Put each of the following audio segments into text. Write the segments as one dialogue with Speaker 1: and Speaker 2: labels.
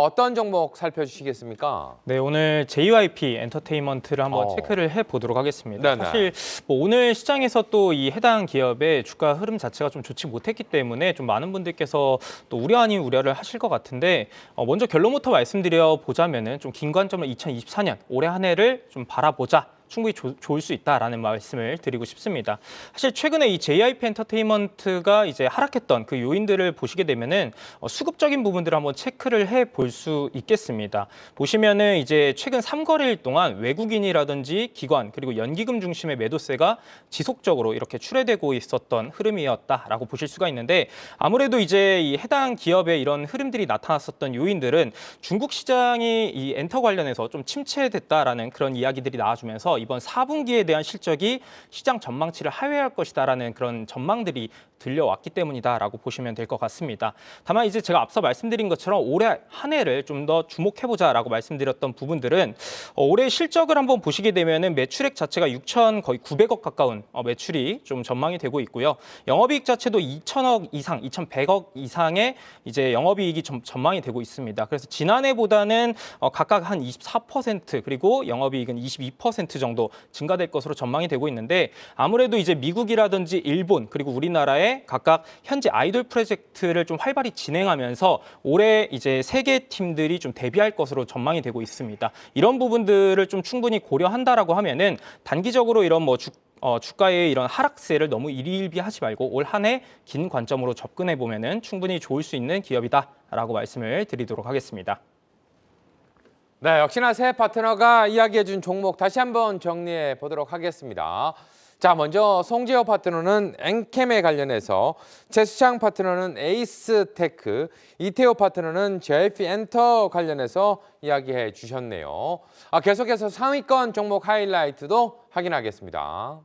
Speaker 1: 어떤 종목 살펴주시겠습니까?
Speaker 2: 네, 오늘 JYP 엔터테인먼트를 한번 체크를 해보도록 하겠습니다.
Speaker 1: 네네.
Speaker 2: 사실 뭐 오늘 시장에서 또 이 해당 기업의 주가 흐름 자체가 좀 좋지 못했기 때문에 좀 많은 분들께서 또 우려 아닌 우려를 하실 것 같은데 먼저 결론부터 말씀드려 보자면은 좀 긴 관점으로 2024년 올해 한 해를 좀 바라보자. 충분히 좋을 수 있다라는 말씀을 드리고 싶습니다. 사실 최근에 이 JYP 엔터테인먼트가 이제 하락했던 그 요인들을 보시게 되면은 수급적인 부분들을 한번 체크를 해 볼 수 있겠습니다. 보시면은 이제 최근 3거래일 동안 외국인이라든지 기관 그리고 연기금 중심의 매도세가 지속적으로 이렇게 출회되고 있었던 흐름이었다라고 보실 수가 있는데 아무래도 이제 이 해당 기업의 이런 흐름들이 나타났었던 요인들은 중국 시장이 이 엔터 관련해서 좀 침체됐다라는 그런 이야기들이 나와주면서 이번 4분기에 대한 실적이 시장 전망치를 하회할 것이다라는 그런 전망들이 들려왔기 때문이다라고 보시면 될 것 같습니다. 다만 이제 제가 앞서 말씀드린 것처럼 올해 한 해를 좀 더 주목해보자라고 말씀드렸던 부분들은 올해 실적을 한번 보시게 되면은 매출액 자체가 6천 거의 900억 가까운 매출이 좀 전망이 되고 있고요. 영업이익 자체도 2천억 이상, 2,100억 이상의 이제 영업이익이 전망이 되고 있습니다. 그래서 지난해보다는 각각 한 24% 그리고 영업이익은 22% 정도 증가될 것으로 전망이 되고 있는데 아무래도 이제 미국이라든지 일본 그리고 우리나라의 각각 현재 아이돌 프로젝트를 좀 활발히 진행하면서 올해 이제 세계 팀들이 좀 데뷔할 것으로 전망이 되고 있습니다. 이런 부분들을 좀 충분히 고려한다라고 하면은 단기적으로 이런 뭐 주가의 이런 하락세를 너무 일희일비하지 말고 올 한 해 긴 관점으로 접근해 보면은 충분히 좋을 수 있는 기업이다라고 말씀을 드리도록 하겠습니다.
Speaker 1: 네, 역시나 새 파트너가 이야기해준 종목 다시 한번 정리해 보도록 하겠습니다. 자, 먼저 송재호 파트너는 엔캠에 관련해서, 최수창 파트너는 에이스테크, 이태호 파트너는 JYP 엔터 관련해서 이야기해 주셨네요. 계속해서 상위권 종목 하이라이트도 확인하겠습니다.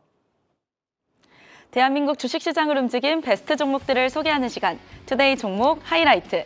Speaker 3: 대한민국 주식시장을 움직인 베스트 종목들을 소개하는 시간, 투데이 종목 하이라이트.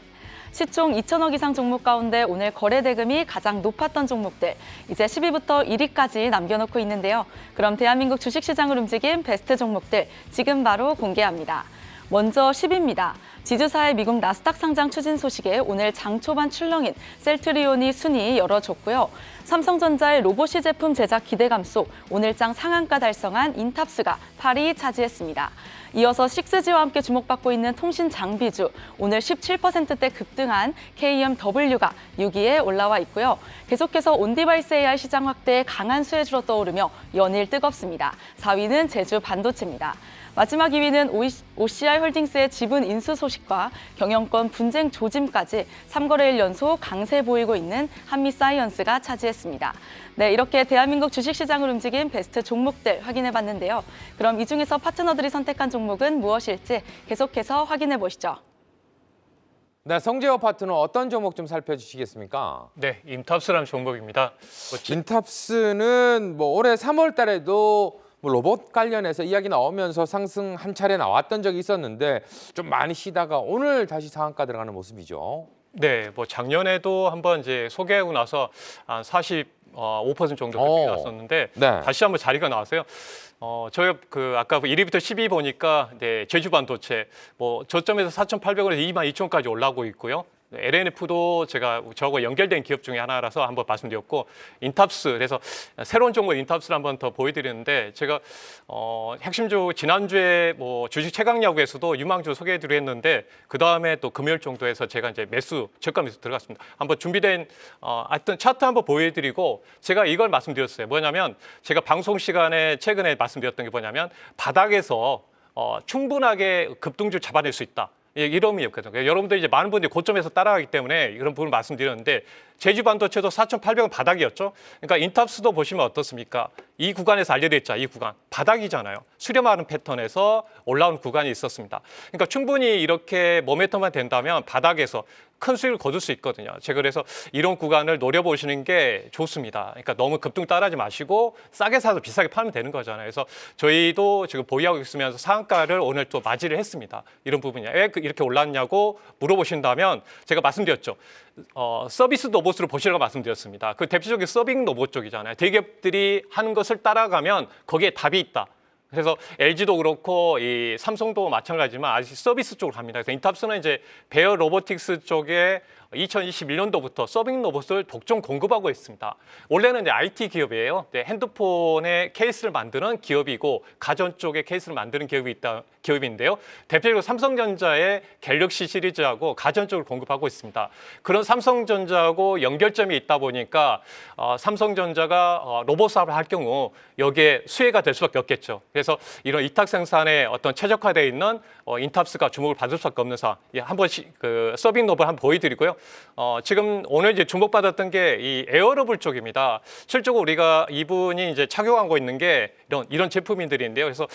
Speaker 3: 시총 2천억 이상 종목 가운데 오늘 거래 대금이 가장 높았던 종목들, 이제 10위부터 1위까지 남겨놓고 있는데요. 그럼 대한민국 주식시장을 움직인 베스트 종목들 지금 바로 공개합니다. 먼저 10위입니다. 지주사의 미국 나스닥 상장 추진 소식에 오늘 장 초반 출렁인 셀트리온이 순위 열어줬고요. 삼성전자의 로봇이 제품 제작 기대감 속 오늘 장 상한가 달성한 인탑스가 8위 차지했습니다. 이어서 6G와 함께 주목받고 있는 통신 장비주, 오늘 17%대 급등한 KMW가 6위에 올라와 있고요. 계속해서 온디바이스 AI 시장 확대에 강한 수혜주로 떠오르며 연일 뜨겁습니다. 4위는 제주 반도체입니다. 마지막 2위는 OCI 홀딩스의 지분 인수 소식과 경영권 분쟁 조짐까지 3거래일 연속 강세 보이고 있는 한미사이언스가 차지했습니다. 네, 이렇게 대한민국 주식시장을 움직인 베스트 종목들 확인해봤는데요. 그럼 이 중에서 파트너들이 선택한 종목은 무엇일지 계속해서 확인해 보시죠.
Speaker 1: 네, 송재호 파트너 어떤 종목 좀 살펴주시겠습니까?
Speaker 4: 네, 인탑스라는 종목입니다.
Speaker 1: 인탑스는 뭐 올해 3월 달에도 로봇 관련해서 이야기 나오면서 상승 한 차례 나왔던 적이 있었는데 좀 많이 쉬다가 오늘 다시 상한가 들어가는 모습이죠.
Speaker 4: 네, 뭐 작년에도 한번 이제 소개하고 나서 한 45% 정도 급등이 났었는데
Speaker 1: 네.
Speaker 4: 다시 한번 자리가 나왔어요. 저희 아까 1위부터 10위 보니까 제주 반도체 뭐 저점에서 4,800원에서 22,000원까지 올라오고 있고요. LNF도 제가 저하고 연결된 기업 중에 하나라서 한번 말씀드렸고, 인탑스, 그래서 새로운 종목 인탑스를 한번 더 보여드리는데, 제가 핵심주 지난주에 뭐 주식 최강야구에서도 유망주 소개해드렸는데 그 다음에 또 금요일 정도에서 제가 이제 저가 매수 들어갔습니다. 한번 준비된 하여튼 차트 한번 보여드리고, 제가 이걸 말씀드렸어요. 뭐냐면 제가 방송 시간에 최근에 말씀드렸던 게 뭐냐면 바닥에서 충분하게 급등주 잡아낼 수 있다. 이름이었거든요. 여러분들 이제 많은 분들이 고점에서 따라가기 때문에 이런 부분을 말씀드렸는데, 제주 반도체도 4,800원 바닥이었죠. 그러니까 인탑스도 보시면 어떻습니까? 이 구간에서 알려드렸죠. 이 구간 바닥이잖아요. 수렴하는 패턴에서 올라온 구간이 있었습니다. 그러니까 충분히 이렇게 모멘텀만 된다면 바닥에서 큰 수익을 거둘 수 있거든요. 제가 그래서 이런 구간을 노려보시는 게 좋습니다. 그러니까 너무 급등 따라하지 마시고 싸게 사서 비싸게 팔면 되는 거잖아요. 그래서 저희도 지금 보유하고 있으면서 상한가를 오늘 또 맞이를 했습니다. 이런 부분이야. 왜 이렇게 올랐냐고 물어보신다면 제가 말씀드렸죠. 서비스 로봇으로 보시라고 말씀드렸습니다. 그 대표적인 서빙 로봇 쪽이잖아요. 대기업들이 하는 것을 따라가면 거기에 답이 있다. 그래서 LG도 그렇고 이 삼성도 마찬가지지만 아직 서비스 쪽으로 갑니다. 그래서 인탑스는 이제 베어 로보틱스 쪽에 2021년도부터 서빙 로봇을 독점 공급하고 있습니다. 원래는 이제 IT 기업이에요. 핸드폰의 케이스를 만드는 기업이고 가전 쪽의 케이스를 만드는 기업인데요. 대표적으로 삼성전자의 갤럭시 시리즈하고 가전 쪽을 공급하고 있습니다. 그런 삼성전자하고 연결점이 있다 보니까 삼성전자가 로봇 사업을 할 경우 여기에 수혜가 될 수밖에 없겠죠. 그래서 이런 이탁 생산에 어떤 최적화되어 있는 인탑스가 주목을 받을 수밖에 없는 사안. 한번 그 서빙 로봇 한번 보여드리고요. 지금 오늘 이제 주목받았던 게 이 에어로블 쪽입니다. 실제로 우리가 이분이 이제 착용하고 있는 게 이런 제품들인데요. 그래서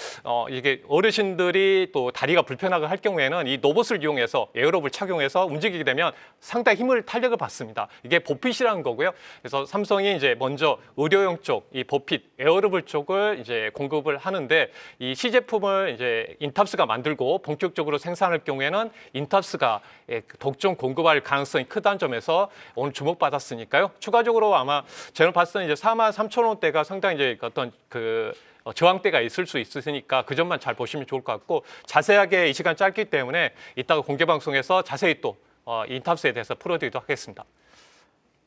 Speaker 4: 이게 어르신들이 또 다리가 불편하게 할 경우에는 이 로봇을 이용해서 에어로블 착용해서 움직이게 되면 상당히 탄력을 받습니다. 이게 보핏이라는 거고요. 그래서 삼성이 이제 먼저 의료용 쪽, 이 보핏 에어로블 쪽을 이제 공급을 하는데 이 시제품을 이제 인탑스가 만들고 본격적으로 생산할 경우에는 인탑스가 독점 공급할 가능성이 크다는 점에서 오늘 주목받았으니까요. 추가적으로 아마 제가 봤을 때는 이제 43,000원대가 상당히 이제 어떤 그 저항대가 있을 수 있으니까 그 점만 잘 보시면 좋을 것 같고 자세하게 이 시간 짧기 때문에 이따가 공개 방송에서 자세히 또 인탑스에 대해서 풀어드리도록 하겠습니다.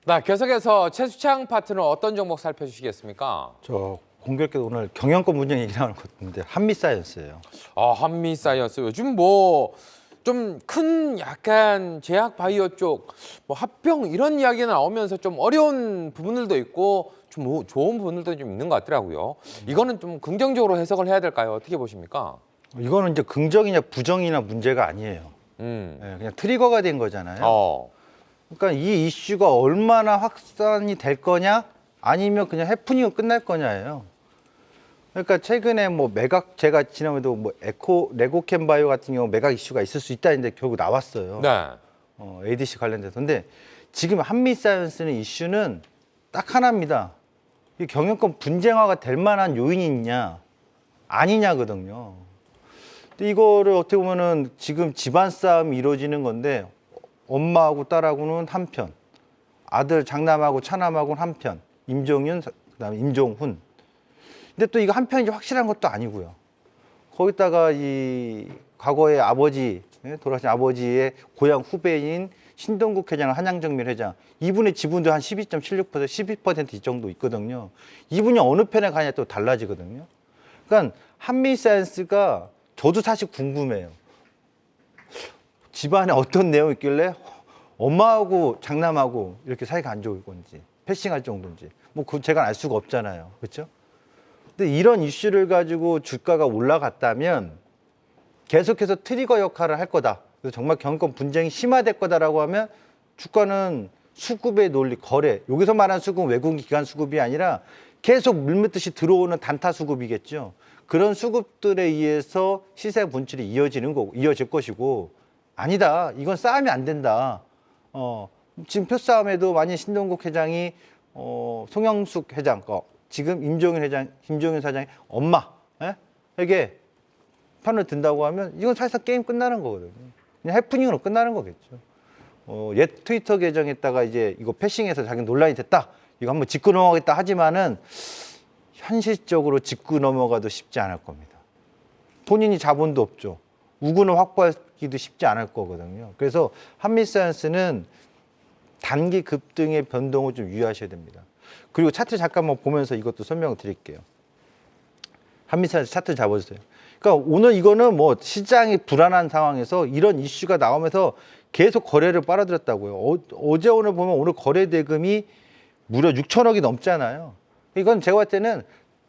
Speaker 1: 네, 계속해서 최수창 파트너 어떤 종목 살펴주시겠습니까?
Speaker 5: 저 공교롭게도 오늘 경영권 분쟁 얘기 나오는 것 같은데 한미사이언스예요.
Speaker 1: 한미사이언스 요즘 뭐 좀 큰 약간 제약 바이오 쪽 뭐 합병 이런 이야기가 나오면서 좀 어려운 부분들도 있고 좀 좋은 부분들도 좀 있는 것 같더라고요. 이거는 좀 긍정적으로 해석을 해야 될까요? 어떻게 보십니까?
Speaker 5: 이거는 이제 긍정이냐 부정이냐 문제가 아니에요. 예, 그냥 트리거가 된 거잖아요. 그러니까 이 이슈가 얼마나 확산이 될 거냐 아니면 그냥 해프닝으로 끝날 거냐예요. 그러니까 최근에 뭐 매각 제가 지난번에도 뭐 레고캠 바이오 같은 경우 매각 이슈가 있을 수 있다 했는데 결국 나왔어요.
Speaker 1: 네.
Speaker 5: ADC 관련돼서. 근데 지금 한미사이언스는 이슈는 딱 하나입니다. 이 경영권 분쟁화가 될 만한 요인이 있냐 아니냐거든요. 근데 이거를 어떻게 보면은 지금 집안 싸움이 이루어지는 건데 엄마하고 딸하고는 한편, 아들 장남하고 차남하고는 한편, 임종윤 그다음에 임종훈. 근데 또 이거 한편이 확실한 것도 아니고요. 거기다가 이 과거에 아버지 돌아가신 아버지의 고향 후배인 신동국 회장, 한양정밀 회장 이분의 지분도 한 12.76%, 12% 이 정도 있거든요. 이분이 어느 편에 가냐에 또 달라지거든요. 그러니까 한미사이언스가 저도 사실 궁금해요. 집안에 어떤 내용이 있길래 엄마하고 장남하고 이렇게 사이가 안 좋을 건지 패싱할 정도인지 뭐 그거 제가 알 수가 없잖아요. 그렇죠? 근데 이런 이슈를 가지고 주가가 올라갔다면 계속해서 트리거 역할을 할 거다. 그래서 정말 경영권 분쟁이 심화될 거다라고 하면 주가는 수급의 논리, 거래. 여기서 말하는 수급은 외국인 기관 수급이 아니라 계속 물밀듯이 들어오는 단타 수급이겠죠. 그런 수급들에 의해서 시세 분출이 이어질 것이고 아니다. 이건 싸우면 안 된다. 지금 표싸움에도 만약 신동국 회장이 송영숙 회장 지금 임종윤 회장, 김종윤 사장이 엄마에게 편을 든다고 하면 이건 사실상 게임 끝나는 거거든요. 그냥 해프닝으로 끝나는 거겠죠. 옛 트위터 계정에다가 이제 이거 패싱해서 자기 논란이 됐다. 이거 한번 짚고 넘어가겠다 하지만은 현실적으로 짚고 넘어가도 쉽지 않을 겁니다. 본인이 자본도 없죠. 우군을 확보하기도 쉽지 않을 거거든요. 그래서 한미사이언스는 단기 급등의 변동을 좀 유의하셔야 됩니다. 그리고 차트 잠깐만 보면서 이것도 설명을 드릴게요. 한미사이언스 차트 잡아주세요. 그러니까 오늘 이거는 뭐 시장이 불안한 상황에서 이런 이슈가 나오면서 계속 거래를 빨아들였다고요. 어제 오늘 보면 오늘 거래 대금이 무려 6천억이 넘잖아요. 이건 제가 볼 때는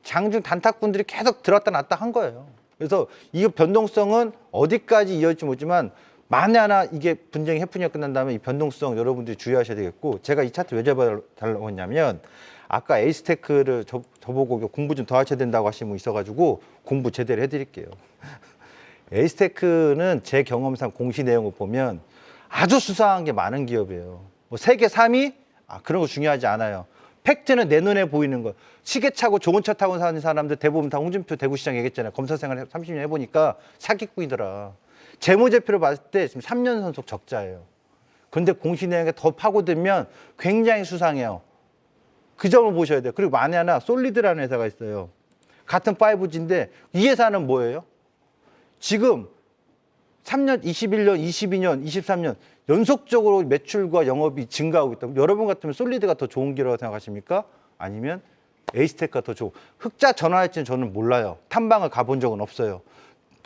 Speaker 5: 장중 단타꾼들이 계속 들었다 놨다 한 거예요. 그래서 이 변동성은 어디까지 이어질지 모르지만 만에 하나 이게 분쟁이 해프닝이 끝난다면 이 변동성 여러분들이 주의하셔야 되겠고 제가 이 차트 왜 잡아달라고 했냐면 아까 에이스테크를 저보고 공부 좀 더 하셔야 된다고 하신 분 있어가지고 공부 제대로 해드릴게요. 에이스테크는 제 경험상 공시 내용을 보면 아주 수상한 게 많은 기업이에요. 뭐 세계 3위? 그런 거 중요하지 않아요. 팩트는 내 눈에 보이는 거. 시계 차고 좋은 차 타고 사는 사람들 대부분 다 홍준표 대구시장 얘기했잖아요. 검사 생활 30년 해보니까 사기꾼이더라. 재무제표를 봤을 때 지금 3년 연속 적자예요. 그런데 공시 내용에 더 파고들면 굉장히 수상해요. 그 점을 보셔야 돼요. 그리고 만에 하나 솔리드라는 회사가 있어요. 같은 5G인데 이 회사는 뭐예요? 지금 3년, 21년, 22년, 23년 연속적으로 매출과 영업이 증가하고 있다면 여러분 같으면 솔리드가 더 좋은 기라고 생각하십니까? 아니면 에이스텍가 더 좋은? 흑자 전환할지는 저는 몰라요. 탐방을 가본 적은 없어요.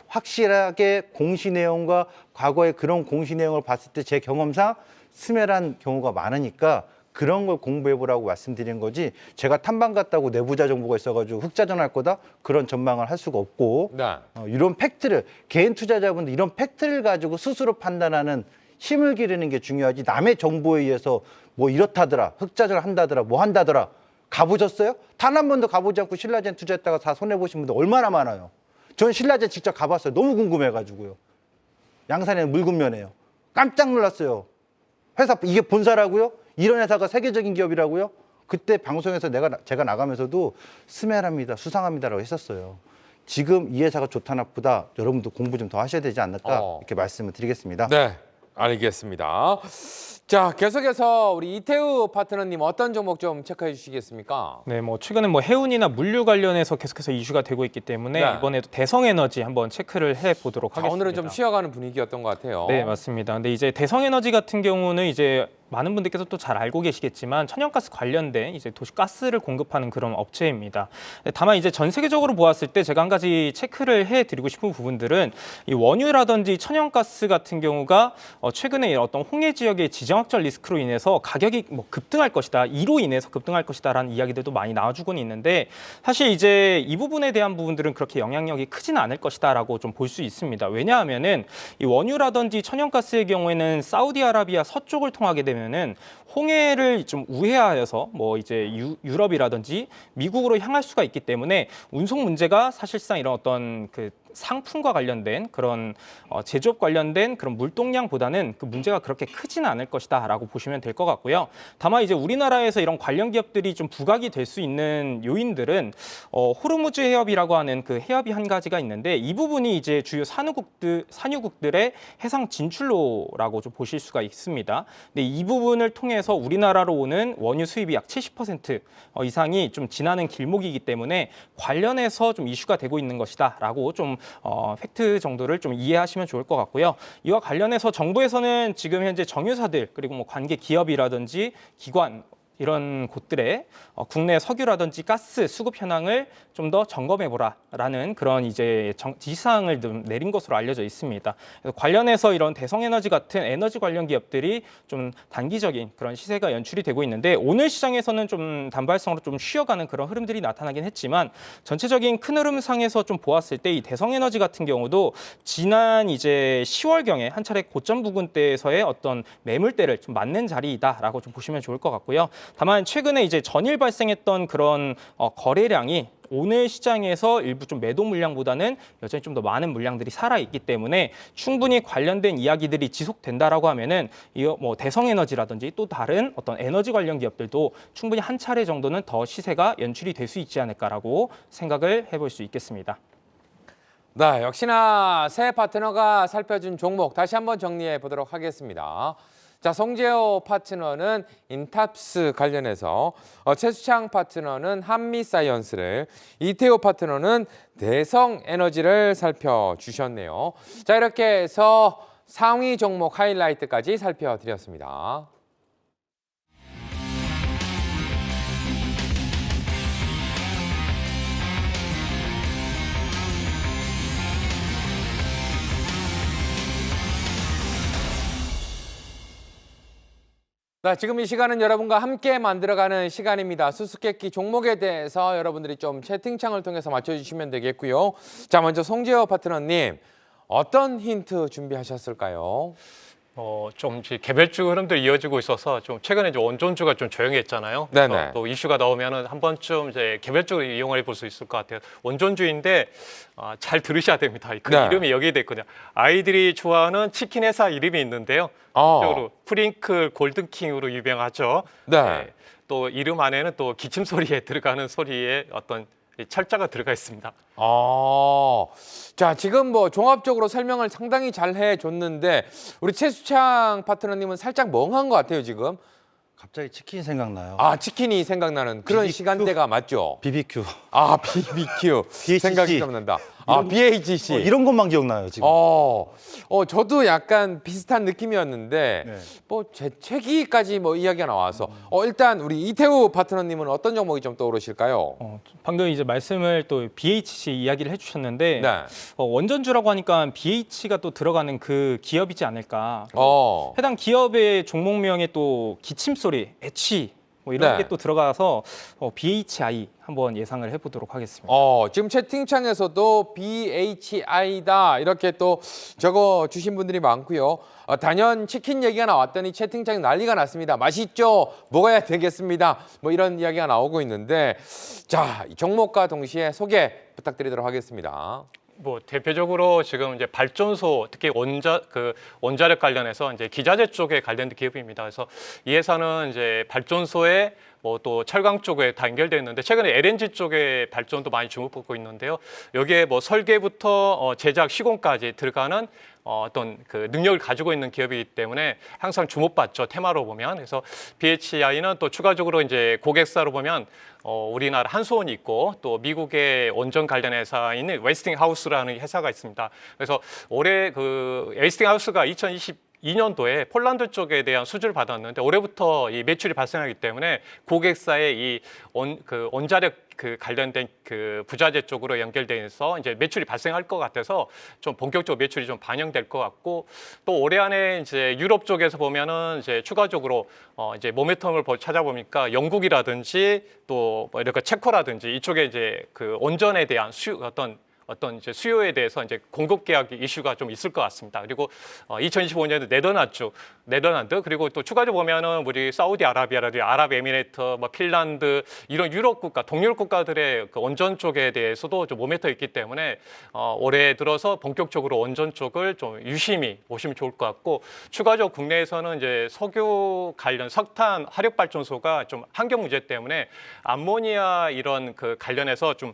Speaker 5: 확실하게 공시 내용과 과거의 그런 공시 내용을 봤을 때 제 경험상 스멜한 경우가 많으니까 그런 걸 공부해보라고 말씀드린 거지, 제가 탐방 갔다고 내부자 정보가 있어가지고 흑자 전환할 거다 그런 전망을 할 수가 없고,
Speaker 1: 네.
Speaker 5: 이런 팩트를, 개인 투자자분들 이런 팩트를 가지고 스스로 판단하는 힘을 기르는 게 중요하지, 남의 정보에 의해서 뭐 이렇다더라, 흑자 전환 한다더라, 뭐 한다더라. 가보셨어요? 단 한 번도 가보지 않고 신라젠 투자했다가 다 손해보신 분들 얼마나 많아요. 전 신라젠 직접 가봤어요. 너무 궁금해가지고요. 양산에는 물군면에요. 깜짝 놀랐어요. 회사 이게 본사라고요? 이런 회사가 세계적인 기업이라고요? 그때 방송에서 제가 나가면서도 스멜합니다, 수상합니다라고 했었어요. 지금 이 회사가 좋다 나쁘다 여러분도 공부 좀 더 하셔야 되지 않을까 이렇게 말씀을 드리겠습니다.
Speaker 1: 네, 알겠습니다. 자, 계속해서 우리 이태우 파트너님 어떤 종목 좀 체크해 주시겠습니까?
Speaker 2: 네, 뭐 최근에 뭐 해운이나 물류 관련해서 계속해서 이슈가 되고 있기 때문에
Speaker 1: 네.
Speaker 2: 이번에도 대성에너지 한번 체크를 해 보도록
Speaker 1: 자,
Speaker 2: 하겠습니다.
Speaker 1: 오늘은 좀 쉬어가는 분위기였던 것 같아요.
Speaker 2: 네, 맞습니다. 근데 이제 대성에너지 같은 경우는 이제 많은 분들께서 또 잘 알고 계시겠지만 천연가스 관련된 이제 도시가스를 공급하는 그런 업체입니다. 다만 이제 전 세계적으로 보았을 때 제가 한 가지 체크를 해드리고 싶은 부분들은 이 원유라든지 천연가스 같은 경우가 최근에 어떤 홍해 지역의 지정학적 리스크로 인해서 가격이 뭐 급등할 것이다, 이로 인해서 급등할 것이다라는 이야기들도 많이 나와주고는 있는데, 사실 이제 이 부분에 대한 부분들은 그렇게 영향력이 크지는 않을 것이다라고 좀 볼 수 있습니다. 왜냐하면은 이 원유라든지 천연가스의 경우에는 사우디아라비아 서쪽을 통하게 되면 은 홍해를 좀 우회하여서 뭐 이제 유럽이라든지 미국으로 향할 수가 있기 때문에 운송 문제가 사실상 이런 어떤 그 상품과 관련된 그런 제조업 관련된 그런 물동량보다는 그 문제가 그렇게 크지는 않을 것이다라고 보시면 될 것 같고요. 다만 이제 우리나라에서 이런 관련 기업들이 좀 부각이 될 수 있는 요인들은 호르무즈 해협이라고 하는 그 해협이 한 가지가 있는데, 이 부분이 이제 주요 산유국들의 해상 진출로라고 좀 보실 수가 있습니다. 근데 이 부분을 통해서 우리나라로 오는 원유 수입이 약 70% 이상이 좀 지나는 길목이기 때문에 관련해서 좀 이슈가 되고 있는 것이다라고 좀 팩트 정도를 좀 이해하시면 좋을 것 같고요. 이와 관련해서 정부에서는 지금 현재 정유사들 그리고 뭐 관계 기업이라든지 기관 이런 곳들의 국내 석유라든지 가스 수급 현황을 좀 더 점검해보라라는 그런 이제 지시사항을 좀 내린 것으로 알려져 있습니다. 그래서 관련해서 이런 대성에너지 같은 에너지 관련 기업들이 좀 단기적인 그런 시세가 연출이 되고 있는데, 오늘 시장에서는 좀 단발성으로 좀 쉬어가는 그런 흐름들이 나타나긴 했지만, 전체적인 큰 흐름상에서 좀 보았을 때 이 대성에너지 같은 경우도 지난 이제 10월경에 한 차례 고점 부근대에서의 어떤 매물대를 좀 맞는 자리이다라고 좀 보시면 좋을 것 같고요. 다만 최근에 이제 전일 발생했던 그런 거래량이 오늘 시장에서 일부 좀 매도 물량보다는 여전히 좀 더 많은 물량들이 살아있기 때문에 충분히 관련된 이야기들이 지속된다라고 하면은 이 뭐 대성에너지라든지 또 다른 어떤 에너지 관련 기업들도 충분히 한 차례 정도는 더 시세가 연출이 될 수 있지 않을까라고 생각을 해볼 수 있겠습니다.
Speaker 1: 네, 역시나 새 파트너가 살펴준 종목 다시 한번 정리해 보도록 하겠습니다. 자, 송재호 파트너는 인탑스 관련해서, 최수창 파트너는 한미사이언스를, 이태호 파트너는 대성에너지를 살펴주셨네요. 자, 이렇게 해서 상위 종목 하이라이트까지 살펴드렸습니다. 네, 지금 이 시간은 여러분과 함께 만들어가는 시간입니다. 수수께끼 종목에 대해서 여러분들이 좀 채팅창을 통해서 맞춰주시면 되겠고요. 자, 먼저 송재호 파트너님, 어떤 힌트 준비하셨을까요?
Speaker 4: 좀 이제 개별주 흐름도 이어지고 있어서 좀 최근에 이제 원전주가 좀 조용했잖아요.
Speaker 1: 네네.
Speaker 4: 그래서 또 이슈가 나오면은 한 번쯤 이제 개별적으로 이용해 볼 수 있을 것 같아요. 원전주인데 잘 들으셔야 됩니다. 그
Speaker 1: 네.
Speaker 4: 이름이 여기에 돼 있거든요. 아이들이 좋아하는 치킨 회사 이름이 있는데요. 대표적으로 프링클 골든킹으로 유명하죠.
Speaker 1: 네.
Speaker 4: 또 이름 안에는 또 기침 소리에 들어가는 소리에 어떤 철자가 들어가 있습니다.
Speaker 1: 자, 지금 뭐 종합적으로 설명을 상당히 잘 해줬는데 우리 최수창 파트너님은 살짝 멍한 것 같아요, 지금.
Speaker 5: 갑자기 치킨이 생각나요.
Speaker 1: 아, 치킨이 생각나는 그런
Speaker 5: BBQ.
Speaker 1: 시간대가 맞죠?
Speaker 5: BBQ.
Speaker 1: 아, BBQ
Speaker 5: BHC.
Speaker 1: 생각이 좀 난다. BHC.
Speaker 5: 이런 것만 기억나요 지금.
Speaker 1: 저도 약간 비슷한 느낌이었는데
Speaker 5: 네.
Speaker 1: 뭐 재채기까지 뭐 이야기가 나와서 일단 우리 이태우 파트너님은 어떤 종목이 좀 떠오르실까요?
Speaker 2: 방금 이제 말씀을 또 BHC 이야기를 해주셨는데
Speaker 1: 네.
Speaker 2: 원전주라고 하니까 BH가 또 들어가는 그 기업이지 않을까. 해당 기업의 종목명에 또 기침 소리, 애취 뭐 이런
Speaker 1: 네.
Speaker 2: 게 또 들어가서 BHI 한번 예상을 해보도록 하겠습니다.
Speaker 1: 지금 채팅창에서도 BHI다 이렇게 또 적어 주신 분들이 많고요. 단연 치킨 얘기가 나왔더니 채팅창에 난리가 났습니다. 맛있죠? 먹어야 되겠습니다. 뭐 이런 이야기가 나오고 있는데 자, 이 종목과 동시에 소개 부탁드리도록 하겠습니다.
Speaker 4: 뭐 대표적으로 지금 이제 발전소 특히 원자력 관련해서 이제 기자재 쪽에 관련된 기업입니다. 그래서 이 회사는 이제 발전소에 뭐 또 철강 쪽에 다 연결되어 있는데 최근에 LNG 쪽에 발전도 많이 주목받고 있는데요. 여기에 뭐 설계부터 제작 시공까지 들어가는 어떤 그 능력을 가지고 있는 기업이기 때문에 항상 주목받죠. 테마로 보면. 그래서 BHI는 또 추가적으로 이제 고객사로 보면 우리나라 한수원이 있고 또 미국의 원전 관련 회사인 웨스팅하우스라는 회사가 있습니다. 그래서 올해 그 웨스팅하우스가 2022년도에 폴란드 쪽에 대한 수주를 받았는데 올해부터 이 매출이 발생하기 때문에 고객사의 이 원자력 그 관련된 그 부자재 쪽으로 연결돼서 이제 매출이 발생할 것 같아서 좀 본격적으로 매출이 좀 반영될 것 같고 또 올해 안에 이제 유럽 쪽에서 보면은 이제 추가적으로 이제 모멘텀을 찾아보니까 영국이라든지 또 뭐 이렇게 체코라든지 이쪽에 이제 그 원전에 대한 어떤 이제 수요에 대해서 이제 공급 계약 이슈가 좀 있을 것 같습니다. 그리고 2025년에 네덜란드 그리고 또 추가적으로 보면은 우리 사우디아라비아라든지 아랍에미레이트, 뭐 핀란드 이런 유럽 국가, 동유럽 국가들의 그 원전 쪽에 대해서도 좀 모멘텀이 있기 때문에 올해 들어서 본격적으로 원전 쪽을 좀 유심히 보시면 좋을 것 같고 추가적으로 국내에서는 이제 석유 관련 석탄 화력 발전소가 좀 환경 문제 때문에 암모니아 이런 그 관련해서 좀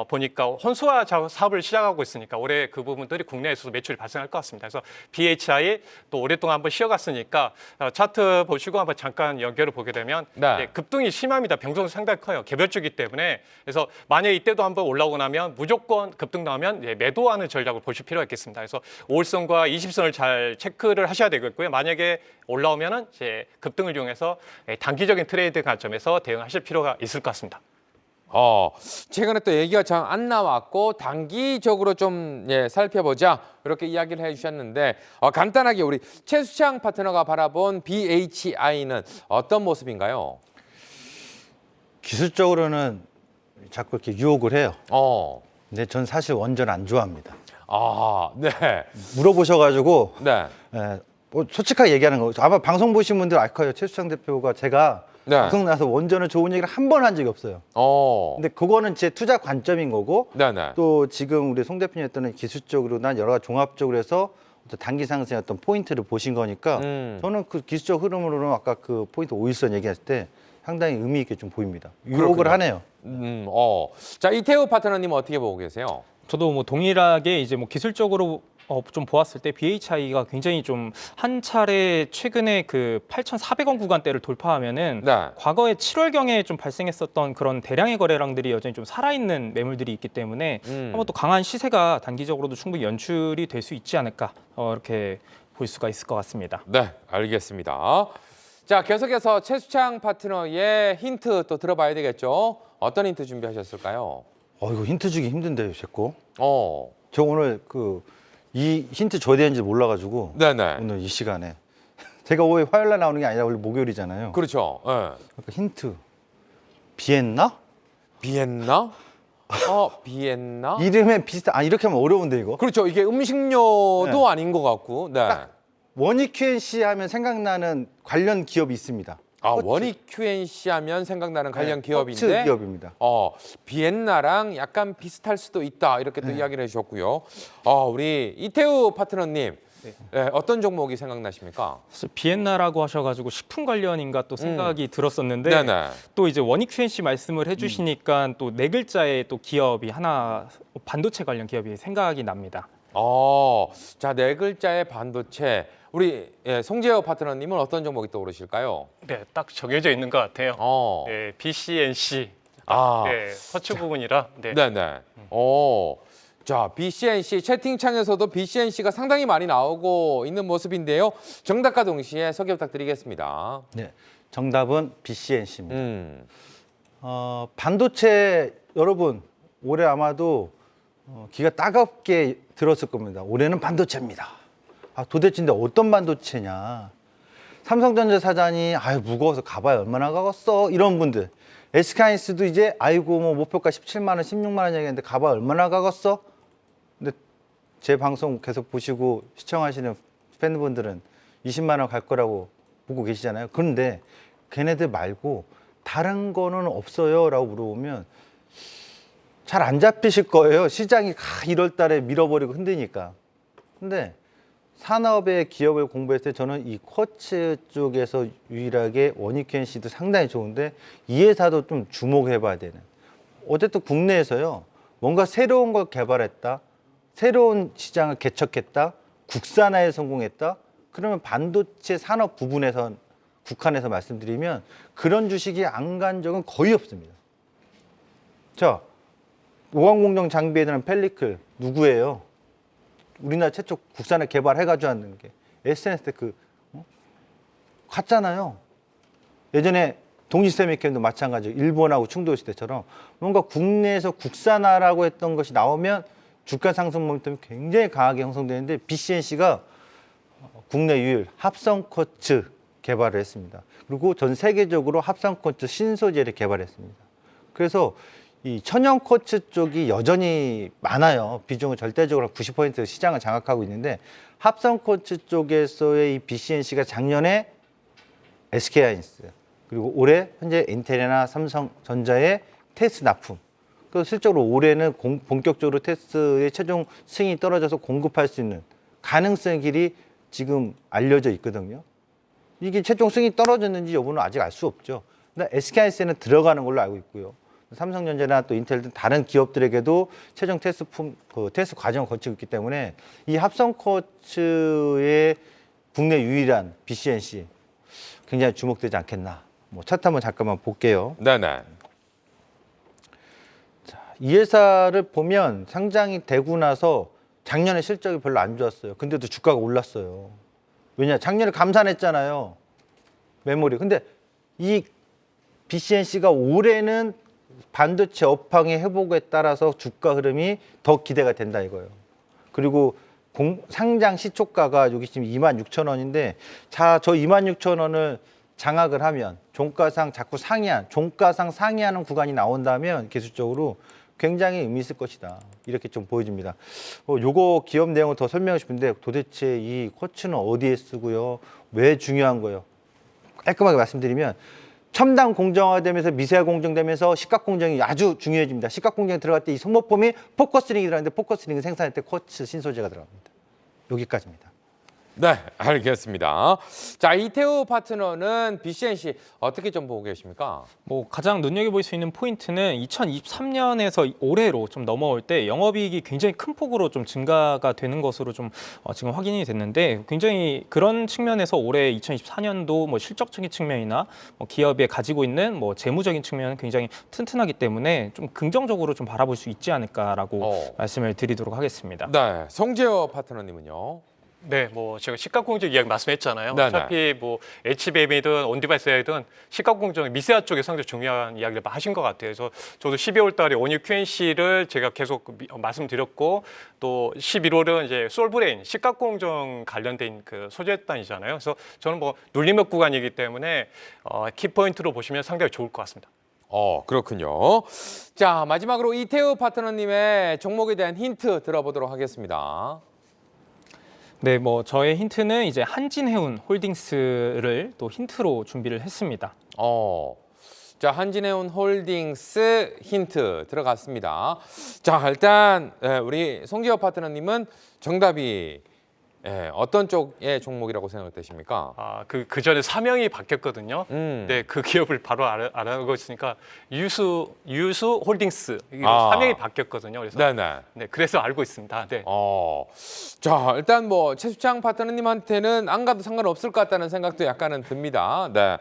Speaker 4: 보니까 혼수화 사업을 시작하고 있으니까 올해 그 부분들이 국내에서도 매출이 발생할 것 같습니다. 그래서 BHI 또 오랫동안 한번 쉬어갔으니까 차트 보시고 한번 잠깐 연결을 보게 되면
Speaker 1: 네.
Speaker 4: 급등이 심합니다. 변동성이 상당히 커요. 개별주기 때문에 그래서 만약에 이때도 한번 올라오고 나면 무조건 급등 나오면 매도하는 전략을 보실 필요가 있겠습니다. 그래서 5일선과 20선을 잘 체크를 하셔야 되겠고요. 만약에 올라오면은 이제 급등을 이용해서 단기적인 트레이드 관점에서 대응하실 필요가 있을 것 같습니다.
Speaker 1: 최근에 또 얘기가 잘 안 나왔고 단기적으로 좀 살펴보자 이렇게 이야기를 해주셨는데 간단하게 우리 최수창 파트너가 바라본 BHI는 어떤 모습인가요?
Speaker 5: 기술적으로는 자꾸 이렇게 유혹을 해요.
Speaker 1: 어,
Speaker 5: 근데 전 사실 원전 안 좋아합니다.
Speaker 1: 네,
Speaker 5: 물어보셔가지고
Speaker 1: 네,
Speaker 5: 뭐 솔직하게 얘기하는 거. 아마 방송 보신 분들 알 거예요. 최수창 대표가 제가
Speaker 1: 네.
Speaker 5: 방송 나서 원전을 좋은 얘기를 한 번 한 적이 없어요. 근데 그거는 제 투자 관점인 거고
Speaker 1: 네, 네.
Speaker 5: 또 지금 우리 송 대표님 했던 기술적으로나 여러 가지 종합적으로 해서 어떤 단기 상승의 어떤 포인트를 보신 거니까 저는 그 기술적 흐름으로는 아까 그 포인트 5일선 얘기했을 때 상당히 의미 있게 좀 보입니다. 유혹을
Speaker 1: 그렇군요.
Speaker 5: 하네요.
Speaker 1: 자, 이태우 파트너님은 어떻게 보고 계세요?
Speaker 2: 저도 뭐 동일하게 이제 뭐 기술적으로 좀 보았을 때 BHI가 굉장히 좀 한 차례 최근에 그 8,400원 구간대를 돌파하면은
Speaker 1: 네.
Speaker 2: 과거에 7월경에 좀 발생했었던 그런 대량의 거래량들이 여전히 좀 살아있는 매물들이 있기 때문에 한번 또 강한 시세가 단기적으로도 충분히 연출이 될 수 있지 않을까 이렇게 볼 수가 있을 것 같습니다.
Speaker 1: 네, 알겠습니다. 자, 계속해서 최수창 파트너의 힌트 또 들어봐야 되겠죠? 어떤 힌트 준비하셨을까요?
Speaker 5: 이거 힌트 주기 힘든데요, 자꾸.
Speaker 1: 어,
Speaker 5: 저 오늘 이 힌트 줘야 되는지 몰라가지고
Speaker 1: 네네.
Speaker 5: 오늘 이 시간에 제가 왜 화요일 날 나오는 게 아니라 원래 목요일이잖아요.
Speaker 1: 그렇죠. 예.
Speaker 5: 그러니까 힌트 비엔나?
Speaker 1: 비엔나? 비엔나?
Speaker 5: 이름에 비슷한 이렇게 하면 어려운데 이거.
Speaker 1: 그렇죠. 이게 음식료도
Speaker 5: 네.
Speaker 1: 아닌 것 같고. 네.
Speaker 5: 원익 QNC 하면 생각나는 관련 기업이 있습니다.
Speaker 1: 원익 QNC 하면 생각나는 관련
Speaker 5: 네,
Speaker 1: 기업인데.
Speaker 5: 퍼츠 기업입니다.
Speaker 1: 비엔나랑 약간 비슷할 수도 있다. 이렇게 또 이야기를 해주셨고요. 우리 이태우 파트너님. 네, 어떤 종목이 생각나십니까?
Speaker 2: 사실 비엔나라고 하셔가지고 식품 관련인가 또 생각이 들었었는데
Speaker 1: 네네.
Speaker 2: 또 이제 원익 QNC 말씀을 해주시니까 또 네 글자의 또 기업이 하나 반도체 관련 기업이 생각이 납니다.
Speaker 1: 자, 네 글자의 반도체. 우리 송재호 파트너님은 어떤 종목이 떠오르실까요?
Speaker 4: 네, 딱 정해져 있는 것 같아요. BCNC. 퍼츠 부분이라. 네.
Speaker 1: 네네. 자, BCNC 채팅창에서도 BCNC가 상당히 많이 나오고 있는 모습인데요. 정답과 동시에 소개 부탁드리겠습니다.
Speaker 5: 네, 정답은 BCNC입니다. 반도체 여러분 올해 아마도 귀가 따갑게 들었을 겁니다. 올해는 반도체입니다. 도대체 근데 어떤 반도체냐? 삼성전자 사장이 무거워서 가봐야 얼마나 가겠어? 이런 분들. SK하이닉스도 이제 아이고 뭐 목표가 17만 원, 16만 원 얘기했는데 가봐야 얼마나 가겠어? 근데 제 방송 계속 보시고 시청하시는 팬분들은 20만 원 갈 거라고 보고 계시잖아요. 그런데 걔네들 말고 다른 거는 없어요? 라고 물어보면 잘 안 잡히실 거예요. 시장이 1월 달에 밀어버리고 흔드니까. 근데 산업의 기업을 공부했을 때 저는 이 쿼츠 쪽에서 유일하게 원익현씨도 상당히 좋은데 이 회사도 좀 주목해 봐야 되는. 어쨌든 국내에서요. 뭔가 새로운 걸 개발했다. 새로운 시장을 개척했다. 국산화에 성공했다. 그러면 반도체 산업 부분에선 국한에서 말씀드리면 그런 주식이 안 간 적은 거의 없습니다. 자, 오광공정 장비에 대한 펠리클 누구예요? 우리나라 최초 국산에 개발해가지고 하는 게 SNS 테크 갔잖아요. 예전에 동시세미캠도 마찬가지로 일본하고 충돌 시대처럼 뭔가 국내에서 국산화라고 했던 것이 나오면 주가 상승 모멘텀이 굉장히 강하게 형성되는데 BCNC가 국내 유일 합성 쿼츠 개발을 했습니다. 그리고 전 세계적으로 합성 쿼츠 신소재를 개발했습니다. 그래서 이 천연 쿼츠 쪽이 여전히 많아요. 비중은 절대적으로 90% 시장을 장악하고 있는데 합성 쿼츠 쪽에서의 이 BCNC가 작년에 SK하이닉스 그리고 올해 현재 인텔이나 삼성전자의 테스트 납품. 그래서 실제로 올해는 본격적으로 테스트의 최종 승인이 떨어져서 공급할 수 있는 가능성의 길이 지금 알려져 있거든요. 이게 최종 승인이 떨어졌는지 여부는 아직 알 수 없죠. 근데 SK하이닉스에는 들어가는 걸로 알고 있고요. 삼성전자나 또 인텔 등 다른 기업들에게도 최종 테스트 과정을 거치고 있기 때문에 이 합성 쿼츠의 국내 유일한 BCNC 굉장히 주목되지 않겠나. 차트 한번 잠깐만 볼게요.
Speaker 1: 네네.
Speaker 5: 자, 이 회사를 보면 상장이 되고 나서 작년에 실적이 별로 안 좋았어요. 근데도 주가가 올랐어요. 왜냐? 작년에 감산했잖아요. 메모리. 근데 이 BCNC가 올해는 반도체 업황의 회복에 따라서 주가 흐름이 더 기대가 된다 이거예요. 그리고 상장 시초가가 여기 지금 26,000원인데 자, 저 26,000원을 장악을 하면 종가상 자꾸 종가상 상회하는 구간이 나온다면 기술적으로 굉장히 의미 있을 것이다. 이렇게 좀 보여집니다. 요거 기업 내용을 더 설명하고 싶은데 도대체 이 쿼츠는 어디에 쓰고요? 왜 중요한 거예요? 깔끔하게 말씀드리면 첨단 공정화되면서 미세화 공정되면서 시각 공정이 아주 중요해집니다. 시각 공정에 들어갈 때 이 소모품이 포커스링이 들어가는데 포커스링 생산할 때 쿼츠 신소재가 들어갑니다. 여기까지입니다.
Speaker 1: 네, 알겠습니다. 자, 이태우 파트너는 BCNC 어떻게 좀 보고 계십니까?
Speaker 2: 가장 눈여겨볼 수 있는 포인트는 2023년에서 올해로 좀 넘어올 때 영업이익이 굉장히 큰 폭으로 좀 증가가 되는 것으로 좀 지금 확인이 됐는데 굉장히 그런 측면에서 올해 2024년도 실적적인 측면이나 기업에 가지고 있는 재무적인 측면은 굉장히 튼튼하기 때문에 좀 긍정적으로 좀 바라볼 수 있지 않을까라고 말씀을 드리도록 하겠습니다.
Speaker 1: 네, 송재호 파트너님은요?
Speaker 4: 네, 제가 시각공정 이야기 말씀했잖아요.
Speaker 1: 네네.
Speaker 4: 어차피 HBM이든 온디바이스든 시각공정 미세화 쪽에 상당히 중요한 이야기를 하신 것 같아요. 그래서 저도 12월 달에 온유 QNC를 제가 계속 말씀드렸고 또 11월은 이제 솔브레인 시각공정 관련된 그 소재단이잖아요. 그래서 저는 눌림목 구간이기 때문에 키포인트로 보시면 상당히 좋을 것 같습니다.
Speaker 1: 그렇군요. 자, 마지막으로 이태우 파트너님의 종목에 대한 힌트 들어보도록 하겠습니다.
Speaker 2: 네, 저의 힌트는 이제 한진해운 홀딩스를 또 힌트로 준비를 했습니다.
Speaker 1: 자, 한진해운 홀딩스 힌트 들어갔습니다. 자, 일단 우리 송재호 파트너님은 정답이 어떤 쪽의 종목이라고 생각되십니까?
Speaker 4: 그 전에 사명이 바뀌었거든요. 네, 그 기업을 바로 알아보고 있으니까 유수 홀딩스 사명이 바뀌었거든요. 그래서
Speaker 1: 네네.
Speaker 4: 네, 그래서 알고 있습니다. 네.
Speaker 1: 자, 일단 최수창 파트너님한테는 안 가도 상관없을 것 같다는 생각도 약간은 듭니다. 네.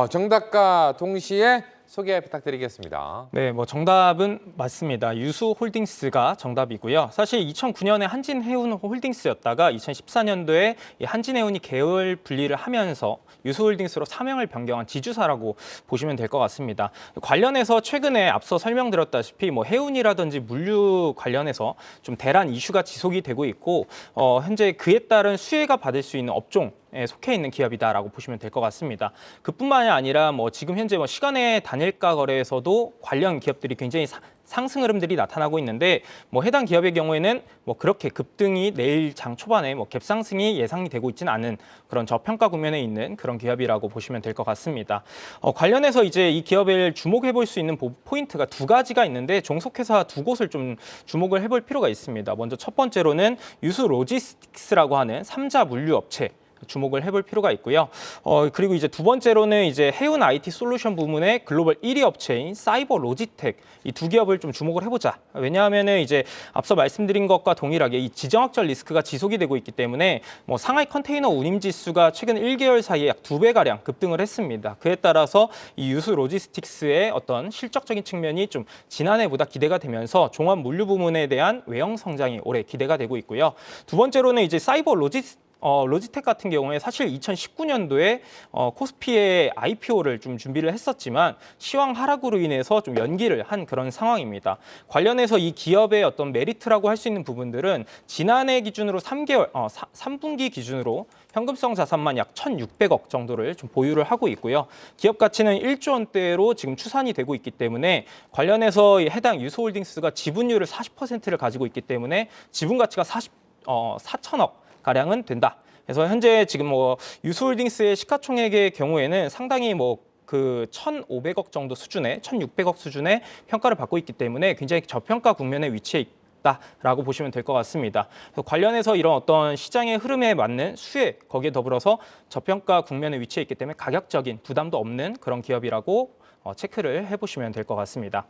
Speaker 1: 정답과 동시에 소개 부탁드리겠습니다.
Speaker 2: 네, 뭐 정답은 맞습니다. 유수홀딩스가 정답이고요. 사실 2009년에 한진해운홀딩스였다가 2014년도에 이 한진해운이 계열 분리를 하면서 유수홀딩스로 사명을 변경한 지주사라고 보시면 될 것 같습니다. 관련해서 최근에 앞서 설명드렸다시피 뭐 해운이라든지 물류 관련해서 좀 대란 이슈가 지속이 되고 있고 현재 그에 따른 수혜가 받을 수 있는 업종 에 속해 있는 기업이다라고 보시면 될 것 같습니다. 그뿐만이 아니라 뭐 지금 현재 뭐 시간의 단일가 거래에서도 관련 기업들이 굉장히 상승 흐름들이 나타나고 있는데 뭐 해당 기업의 경우에는 뭐 그렇게 급등이 내일 장 초반에 뭐 갭상승이 예상이 되고 있지는 않은 그런 저평가 국면에 있는 그런 기업이라고 보시면 될 것 같습니다. 관련해서 이제 이 기업을 주목해 볼 수 있는 포인트가 두 가지가 있는데 종속회사 두 곳을 좀 주목을 해볼 필요가 있습니다. 먼저 첫 번째로는 유수 로지스틱스라고 하는 3자 물류 업체 주목을 해볼 필요가 있고요. 그리고 이제 두 번째로는 이제 해운 IT 솔루션 부문의 글로벌 1위 업체인 사이버 로지텍 이 두 기업을 좀 주목을 해보자. 왜냐하면은 이제 앞서 말씀드린 것과 동일하게 이 지정학적 리스크가 지속이 되고 있기 때문에 뭐 상하이 컨테이너 운임 지수가 최근 1개월 사이에 약 2배 가량 급등을 했습니다. 그에 따라서 이 유수 로지스틱스의 어떤 실적적인 측면이 좀 지난해보다 기대가 되면서 종합 물류 부문에 대한 외형 성장이 올해 기대가 되고 있고요. 두 번째로는 이제 사이버 로지텍 같은 경우에 사실 2019년도에 코스피의 IPO를 좀 준비를 했었지만 시황 하락으로 인해서 좀 연기를 한 그런 상황입니다. 관련해서 이 기업의 어떤 메리트라고 할 수 있는 부분들은 지난해 기준으로 3분기 기준으로 현금성 자산만 약 1,600억 정도를 좀 보유를 하고 있고요. 기업 가치는 1조 원대로 지금 추산이 되고 있기 때문에 관련해서 해당 유소홀딩스가 지분율을 40%를 가지고 있기 때문에 지분 가치가 4천억 가량은 된다. 그래서 현재 지금 뭐 유수홀딩스의 시가총액의 경우에는 상당히 뭐 그 1,500억 정도 수준의 1,600억 수준의 평가를 받고 있기 때문에 굉장히 저평가 국면에 위치해 있다라고 보시면 될 것 같습니다. 그래서 관련해서 이런 어떤 시장의 흐름에 맞는 수혜 거기에 더불어서 저평가 국면에 위치해 있기 때문에 가격적인 부담도 없는 그런 기업이라고 체크를 해보시면 될 것 같습니다.